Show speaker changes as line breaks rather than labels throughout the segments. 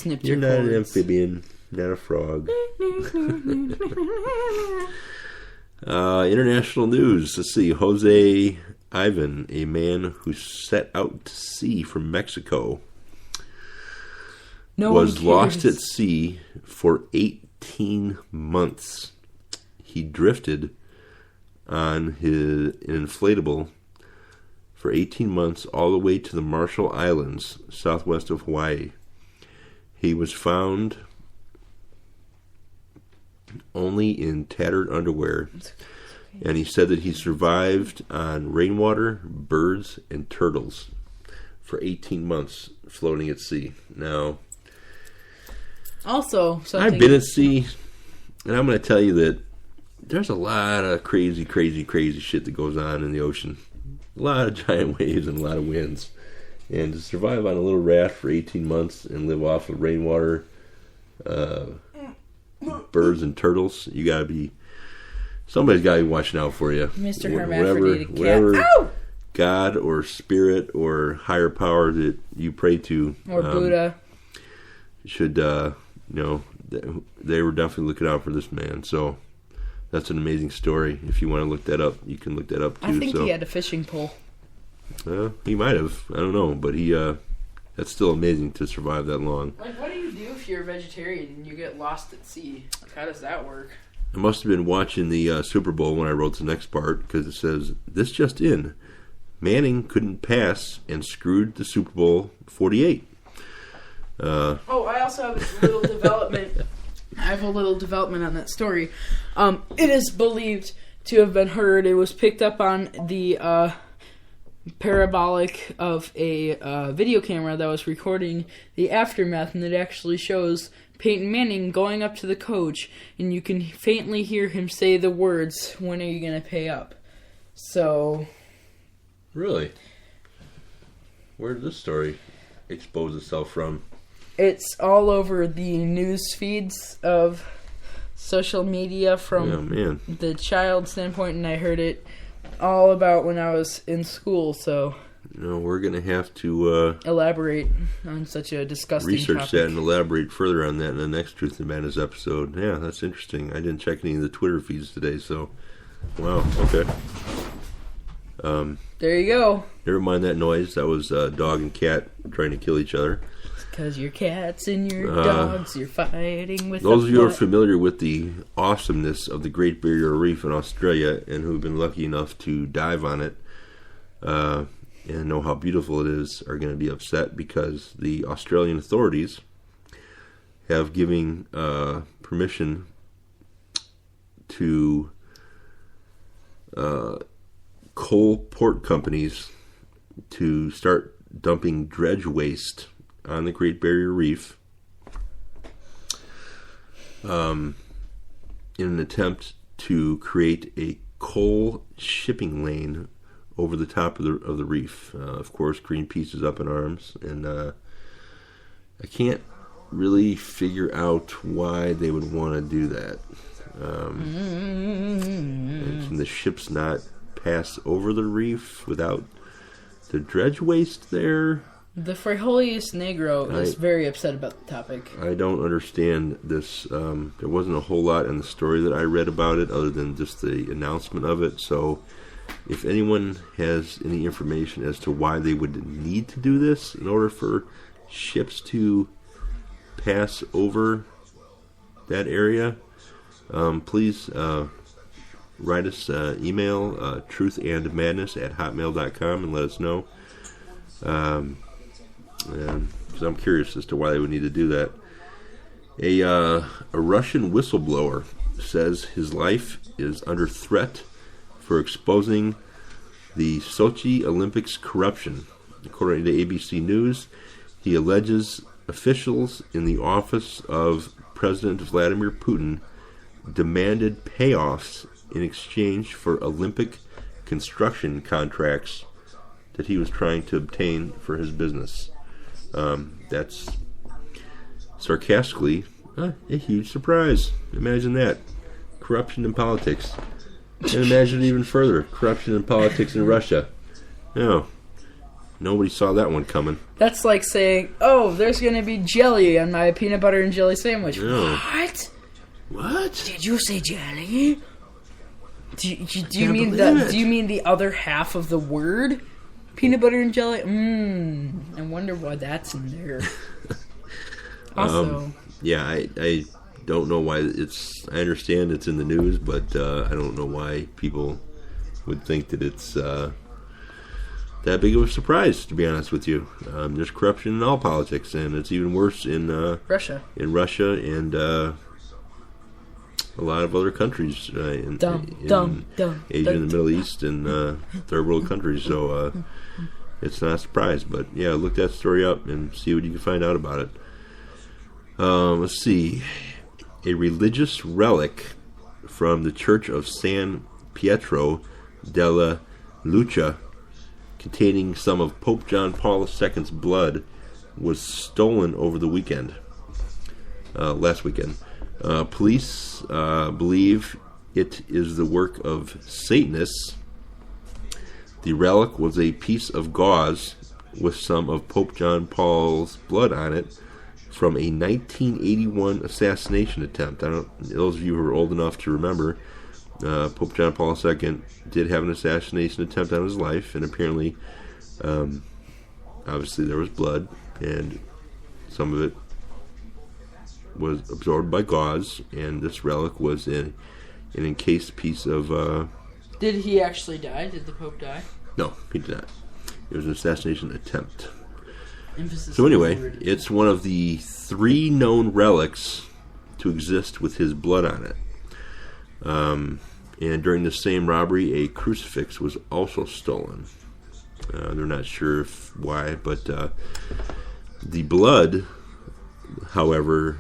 snipped
You're
your
not
cords.
an amphibian, not a frog. International news. Let's see. Jose Ivan, a man who set out to sea from Mexico, was lost at sea for 18 months. He drifted on an inflatable for 18 months all the way to the Marshall Islands, southwest of Hawaii. He was found only in tattered underwear, and he said that he survived on rainwater, birds, and turtles for 18 months floating at sea. Now,
also,
I've been at sea, and I'm going to tell you that there's a lot of crazy shit that goes on in the ocean. A lot of giant waves and a lot of winds. And to survive on a little raft for 18 months and live off of rainwater, birds and turtles, somebody's got to be watching out for you.
Mr. Hermaphroditic cat.
Whatever
Ow!
God or spirit or higher power that you pray to,
or Buddha,
should, they were definitely looking out for this man. So that's an amazing story. If you want to look that up, you can look that up too.
I think he had a fishing pole.
He might have. I don't know, but that's still amazing to survive that long.
Like, what do you do if you're a vegetarian and you get lost at sea? Like, how does that work?
I must have been watching the Super Bowl when I wrote the next part, because it says, this just in, Manning couldn't pass and screwed the Super Bowl 48.
I also have a little development. I have a little development on that story. It is believed to have been heard. It was picked up on the parabolic of a video camera that was recording the aftermath, and it actually shows Peyton Manning going up to the coach, and you can faintly hear him say the words, "When are you going to pay up?" So...
Really? Where did this story expose itself from?
It's all over the news feeds of social media from the child standpoint, and I heard it all about when I was in school, so...
we're going to have to...
elaborate on such a disgusting
research
topic.
that and elaborate further on that in the next Truth and Madness episode. Yeah, that's interesting. I didn't check any of the Twitter feeds today, so... Wow, okay.
There you go.
Never mind that noise. That was dog and cat trying to kill each other.
Because your cats and your dogs, you're fighting with
those of you who are familiar with the awesomeness of the Great Barrier Reef in Australia and who've been lucky enough to dive on it and know how beautiful it is are going to be upset because the Australian authorities have given permission to coal port companies to start dumping dredge waste on the Great Barrier Reef in an attempt to create a coal shipping lane over the top of the reef. Of course, Greenpeace is up in arms, and I can't really figure out why they would want to do that. Can the ships not pass over the reef without the dredge waste there?
The Frijoles Negro is very upset about the topic.
I don't understand this. There wasn't a whole lot in the story that I read about it other than just the announcement of it. So if anyone has any information as to why they would need to do this in order for ships to pass over that area, please write us email truthandmadness@hotmail.com and let us know. Because I'm curious as to why they would need to do that. A Russian whistleblower says his life is under threat for exposing the Sochi Olympics corruption. According to ABC News, he alleges officials in the office of President Vladimir Putin demanded payoffs in exchange for Olympic construction contracts that he was trying to obtain for his business. That's sarcastically a huge surprise. Imagine that. Corruption in politics. And imagine even further, corruption in politics in Russia. Nobody saw that one coming.
That's like saying, "Oh, there's going to be jelly on my peanut butter and jelly sandwich."
No.
What?
What?
Did you say jelly? Do you mean the other half of the word? Peanut butter and jelly? I wonder why that's in there. Also,
yeah, I don't know why I understand it's in the news, but I don't know why people would think that it's that big of a surprise, to be honest with you. There's corruption in all politics, and it's even worse in
Russia.
In Russia and a lot of other countries in Asia and the Middle East and third world countries. So it's not a surprise. But yeah, look that story up and see what you can find out about it. Let's see. A religious relic from the Church of San Pietro della Luce, containing some of Pope John Paul II's blood, was stolen over the weekend. Last weekend. Police believe it is the work of Satanists. The relic was a piece of gauze with some of Pope John Paul's blood on it from a 1981 assassination attempt. Those of you who are old enough to remember, Pope John Paul II did have an assassination attempt on his life, and apparently, obviously there was blood, and some of it was absorbed by gauze, and this relic was an encased piece of...
Did he actually die? Did the Pope die?
No, he did not. It was an assassination attempt.
Emphasis
so anyway, it's one of the 3 known relics to exist with his blood on it. And during the same robbery, a crucifix was also stolen. They're not sure why, but the blood, however,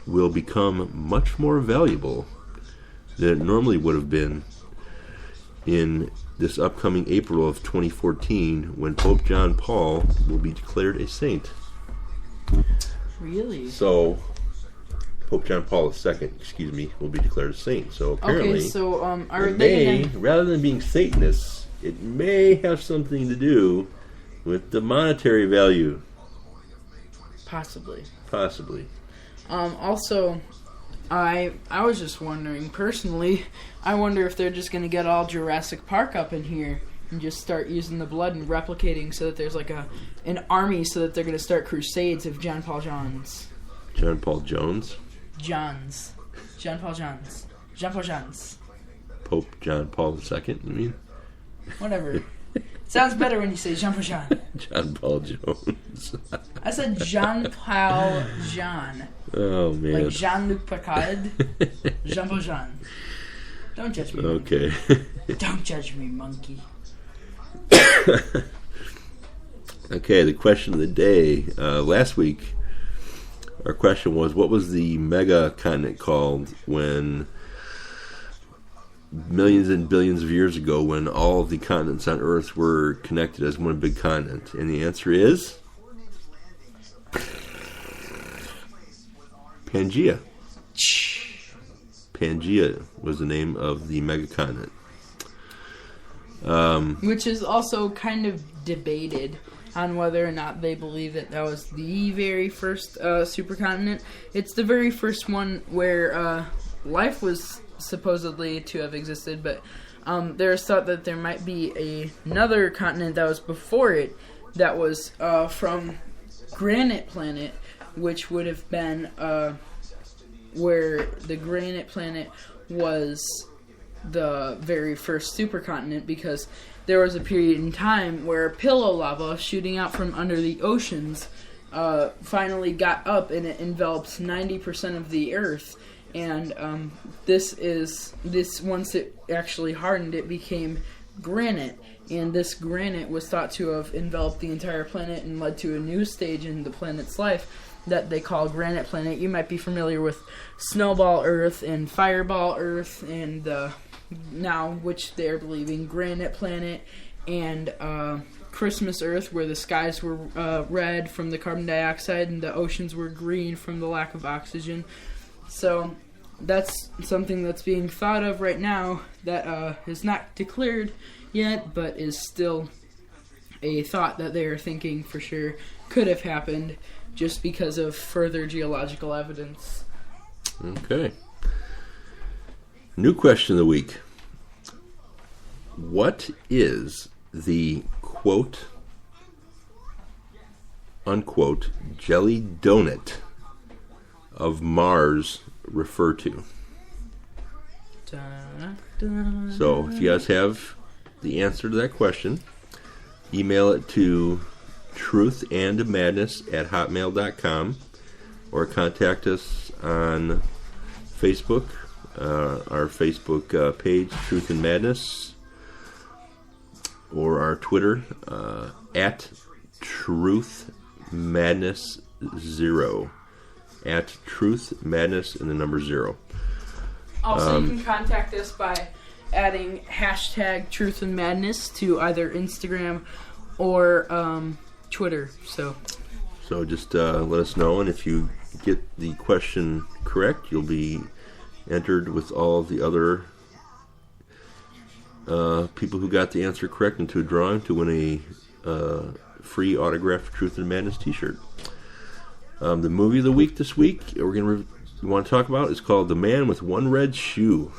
will become much more valuable than it normally would have been in this upcoming April of 2014, when Pope John Paul will be declared a saint.
Really?
So, Pope John Paul II, will be declared a saint. So apparently, rather than being Satanists, it may have something to do with the monetary value.
Possibly.
Also,
I was just wondering, personally, I wonder if they're just going to get all Jurassic Park up in here and just start using the blood and replicating so that there's like an army, so that they're going to start crusades of John Paul Jones.
John Paul Jones?
John Paul Jones.
Pope John Paul II, you mean?
Whatever. Sounds better when you say Jean Paul Jean.
John Paul Jones.
I said Jean Paul Jean.
Oh, man.
Like Jean-Luc Picard. Jean Paul Jean. Don't judge me.
Okay.
Don't judge me, monkey.
Okay, the question of the day. Last week, our question was, what was the mega continent called when millions and billions of years ago, when all of the continents on Earth were connected as one big continent? And the answer is Pangea. Pangea was the name of the megacontinent.
Which is also kind of debated on whether or not they believe that was the very first supercontinent. It's the very first one where life was supposedly to have existed, but there's thought that there might be another continent that was before it, that was from Granite Planet, which would have been where the Granite Planet was the very first supercontinent, because there was a period in time where pillow lava shooting out from under the oceans finally got up, and it enveloped 90% of the Earth. And this once it actually hardened, it became granite. And this granite was thought to have enveloped the entire planet and led to a new stage in the planet's life that they call Granite Planet. You might be familiar with Snowball Earth and Fireball Earth, and now, which they're believing, Granite Planet, and Christmas Earth, where the skies were red from the carbon dioxide and the oceans were green from the lack of oxygen. So that's something that's being thought of right now that is not declared yet, but is still a thought that they are thinking for sure could have happened just because of further geological evidence.
Okay. New question of the week. What is the quote, unquote, jelly donut of Mars refer to? So, if you guys have the answer to that question, email it to truthandmadness@hotmail.com or contact us on Facebook, our Facebook page, Truth and Madness, or our Twitter, at Truth Madness 0, at Truth Madness and the number 0.
Also, you can contact us by adding hashtag Truth and Madness to either Instagram or Twitter. So
just let us know, and if you get the question correct, you'll be entered with all of the other people who got the answer correct into a drawing to win a free autographed Truth and Madness t-shirt. The movie of the week this week we want to talk about is called The Man with One Red Shoe.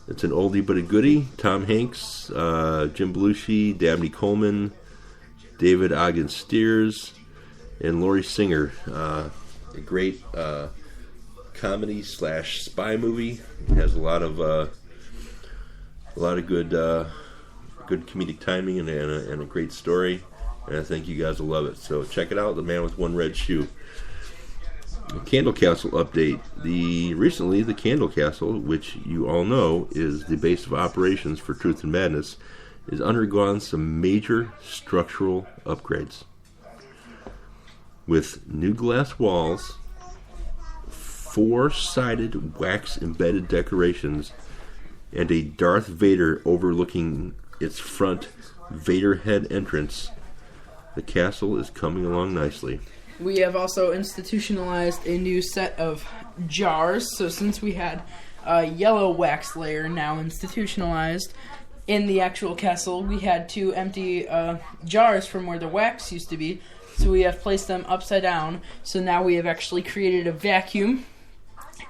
It's an oldie but a goodie. Tom Hanks, Jim Belushi, Dabney Coleman, David Ogden Stiers, and Laurie Singer. A great comedy / spy movie. It has a lot of good comedic timing and a great story, and I think you guys will love it. So check it out, The Man with One Red Shoe. The Candle Castle update. Recently, the Candle Castle, which you all know is the base of operations for Truth and Madness, has undergone some major structural upgrades. With new glass walls, 4-sided wax-embedded decorations, and a Darth Vader overlooking its front Vader head entrance, the castle is coming along nicely.
We have also institutionalized a new set of jars. So since we had a yellow wax layer now institutionalized in the actual castle, we had 2 empty jars from where the wax used to be. So we have placed them upside down. So now we have actually created a vacuum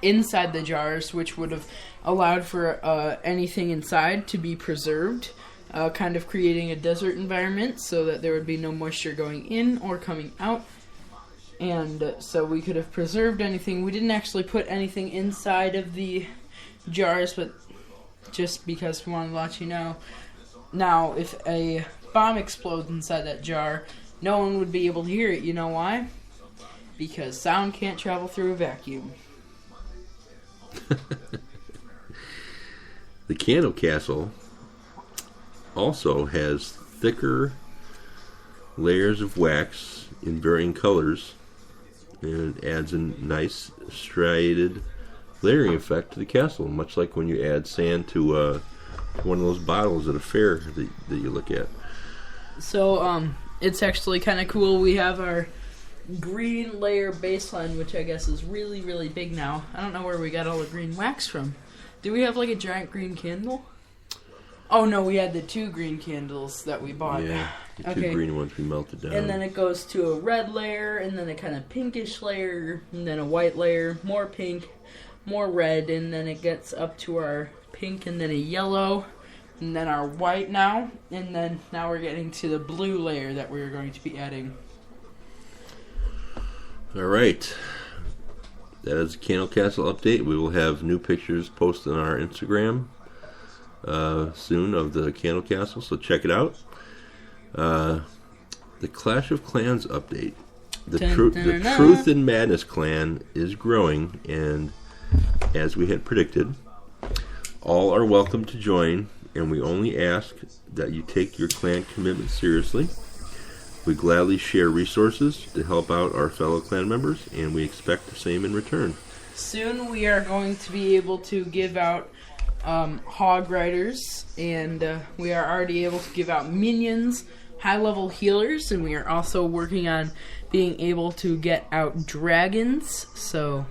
inside the jars, which would have allowed for anything inside to be preserved, kind of creating a desert environment so that there would be no moisture going in or coming out. And so we could have preserved anything. We didn't actually put anything inside of the jars, but just because we wanted to let you know. Now, if a bomb explodes inside that jar, no one would be able to hear it. You know why? Because sound can't travel through a vacuum.
The Candle Castle also has thicker layers of wax in varying colors, and it adds a nice striated layering effect to the castle, much like when you add sand to one of those bottles at a fair that you look at.
So it's actually kind of cool. We have our green layer baseline, which I guess is really, really big now. I don't know where we got all the green wax from. Do we have like a giant green candle? Oh no, we had the 2 green candles that we bought.
Yeah, the 2 green ones we melted down.
And then it goes to a red layer, and then a kind of pinkish layer, and then a white layer, more pink, more red, and then it gets up to our pink, and then a yellow, and then our white now, and then now we're getting to the blue layer that we're going to be adding.
All right. That is the Candle Castle update. We will have new pictures posted on our Instagram soon of the Candle Castle, so check it out. The Clash of Clans update. The Truth and Madness clan is growing, and as we had predicted, all are welcome to join, and we only ask that you take your clan commitment seriously. We gladly share resources to help out our fellow clan members, and we expect the same in return.
Soon we are going to be able to give out hog riders, and we are already able to give out minions, high-level healers, and we are also working on being able to get out dragons. So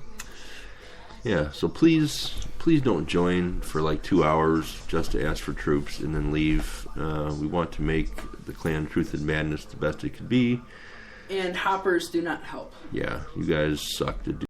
yeah, so please please don't join for like 2 hours just to ask for troops and then leave. We want to make the clan Truth and Madness the best it could be.
And hoppers do not help.
Yeah, you guys suck to do.